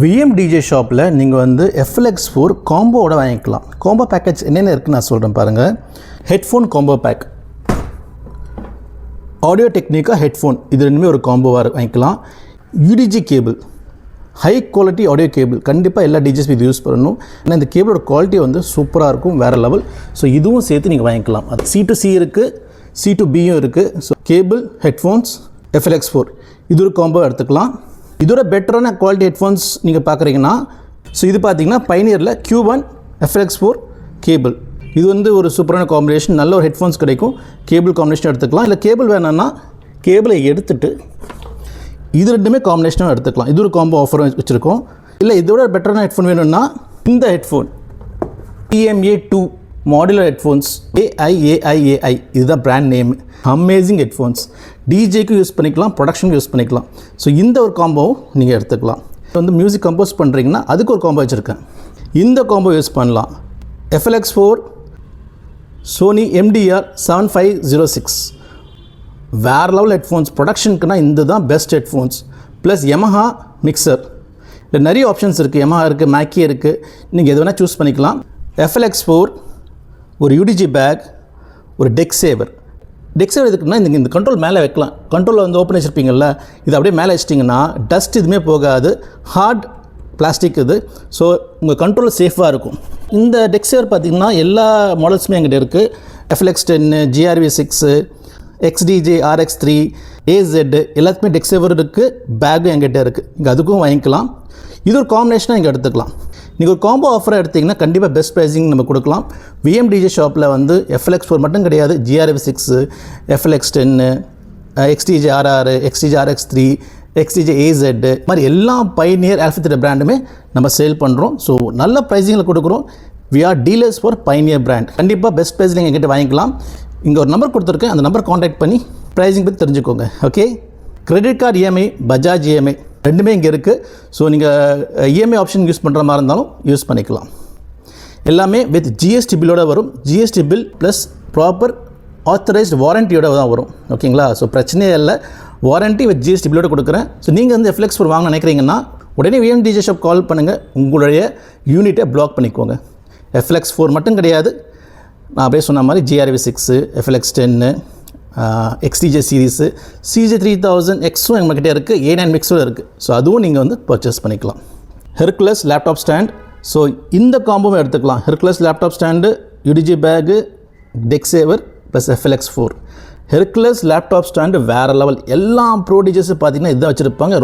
VMDJ ஷாப்பில் நீங்கள் வந்து FLX4 காம்போவோட வாங்கிக்கலாம். காம்போ பேக்கேஜ் என்னென்ன இருக்குன்னு நான் சொல்கிறேன் பாருங்கள். Headphone combo pack, audio Technica headphone, இது ரெண்டுமே ஒரு காம்போவாக வாங்கிக்கலாம். UDG cable, high quality audio cable, கண்டிப்பாக எல்லா டிஜிஎஸ் இது யூஸ் பண்ணணும். ஏன்னா இந்த கேபிளோட குவாலிட்டி வந்து சூப்பராக இருக்கும், வேறு லெவல். ஸோ இதுவும் சேர்த்து நீங்கள் வாங்கிக்கலாம். அது C2C இருக்குது, C2Bயும் இருக்குது. ஸோ கேபிள், ஹெட்ஃபோன்ஸ், FLX4 இது ஒரு காம்போ எடுத்துக்கலாம். இதோட பெட்டரான குவாலிட்டி ஹெட்ஃபோன்ஸ் நீங்கள் பார்க்குறீங்கன்னா, ஸோ இது பார்த்தீங்கன்னா பைனியரில் Q1 FLX4 கேபிள், இது வந்து ஒரு சூப்பரான காம்பினேஷன். நல்ல ஒரு ஹெட்ஃபோன்ஸ் கிடைக்கும். கேபிள் காம்பினேஷன் எடுத்துக்கலாம். இல்லை கேபிள் வேணும்னா கேபிளை எடுத்துட்டு இது ரெண்டுமே காம்பினேஷனாக எடுத்துக்கலாம். இது ஒரு காம்போ ஆஃபர் வச்சுருக்கோம். இல்லை இதோட பெட்டரான ஹெட்ஃபோன் வேணும்னா இந்த headphone TMA2 modular headphones, AI இதுதான் பிராண்ட் நேம். அமேசிங் ஹெட்ஃபோன்ஸ், டிஜேக்கு யூஸ் பண்ணிக்கலாம், ப்ரொடக்ஷனுக்கு யூஸ் பண்ணிக்கலாம். ஸோ இந்த ஒரு காம்போவும் நீங்கள் எடுத்துக்கலாம். வந்து மியூசிக் கம்போஸ் பண்ணுறீங்கன்னா அதுக்கு ஒரு காம்போ வச்சுருக்கேன். இந்த காம்போ யூஸ் பண்ணலாம். FLX4 Sony MDR 7506 வேறு லெவல் ஹெட்ஃபோன்ஸ். ப்ரொடக்ஷனுக்குனா இந்த தான் best headphones. Plus Yamaha mixer, இல்லை நிறைய ஆப்ஷன்ஸ் இருக்குது. Yamaha இருக்குது, Mackie இருக்குது, நீங்கள் எது வேணால் சூஸ் பண்ணிக்கலாம். FLX4 ஒரு UDG பேக், ஒரு டெக் சேவர் எதுக்குன்னா இந்த கண்ட்ரோல் மேலே வைக்கலாம். கண்ட்ரோலில் வந்து ஓப்பன் வச்சுருப்பீங்கள்ல, இது அப்படியே மேலே வச்சிட்டிங்கன்னா டஸ்ட் எதுவுமே போகாது. ஹார்ட் பிளாஸ்டிக் இது. ஸோ உங்கள் கண்ட்ரோல் சேஃபாக இருக்கும். இந்த டெக் சேவர் பார்த்திங்கன்னா எல்லா மாடல்ஸுமே எங்கிட்ட இருக்குது. FLX10, GRV6, XDJ, RX3, AZ எல்லாத்துக்குமே டெக் சேவர் இருக்குது. பேக்கும் எங்கிட்ட இருக்குது. இங்கே அதுக்கும் வாங்கிக்கலாம். இது ஒரு காம்பினேஷனாக இங்கே எடுத்துக்கலாம். நீங்கள் ஒரு காம்போ ஆஃபராக எடுத்திங்கன்னா கண்டிப்பாக பெஸ்ட் ப்ரைஸிங் நம்ம கொடுக்கலாம். VMDJ ஷாப்பில் வந்து FLX4 மட்டும் கிடையாது, GRV6, FLX10, XDJ RR, XDJ RX3, XDJ AZ மாதிரி எல்லா பைனியர் ஆல்ஃபா பிராண்டுமே நம்ம சேல் பண்ணுறோம். ஸோ நல்ல ப்ரைஸிங்கில் கொடுக்குறோம். We are dealers for Pioneer brand. கண்டிப்பாக பெஸ்ட் ப்ரைஸில் நீங்கள் எங்கிட்ட வாங்கிக்கலாம். இங்கே ஒரு நம்பர் கொடுத்துருக்கேன், அந்த நம்பர் காண்டாக்ட் பண்ணி ப்ரைஸிங் பற்றி தெரிஞ்சுக்கோங்க. Okay, credit card EMI, Bajaj EMI ரெண்டுமே இங்கே இருக்குது. ஸோ நீங்கள் EMI ஆப்ஷன் யூஸ் பண்ணுற மாதிரி இருந்தாலும் யூஸ் பண்ணிக்கலாம். எல்லாமே வித் GST பில்லோட வரும். GST bill plus proper authorised வாரண்டியோட தான் வரும். ஓகேங்களா? ஸோ பிரச்சனையே இல்லை. வாரண்ட்டி வித் GST பில்லோட கொடுக்குறேன். ஸோ நீங்கள் வந்து FLX4 வாங்க நினைக்கிறீங்கன்னா உடனே VMDJ ஷாப் கால் பண்ணுங்கள். உங்களுடைய யூனிட்டை பிளாக் பண்ணிக்கோங்க. FLX4 மட்டும் கிடையாது, நான் அப்படியே சொன்ன மாதிரி GRV6, FLX10, XDJ சீரீஸு, CJ3000Xும் நம்மக்கிட்டே இருக்குது, A9 மிக்ஸும் இருக்குது. ஸோ அதுவும் நீங்கள் வந்து பர்ச்சேஸ் பண்ணிக்கலாம். ஹெர்குலஸ் லேப்டாப் ஸ்டாண்ட், ஸோ இந்த காம்போவும் எடுத்துக்கலாம். Hercules laptop stand, UDG bag, deck saver plus FLX4. Hercules laptop stand வேறு லெவல். எல்லா ப்ரோ டிஜஸும் பார்த்தீங்கன்னா இதுதான் வச்சுருப்பாங்க.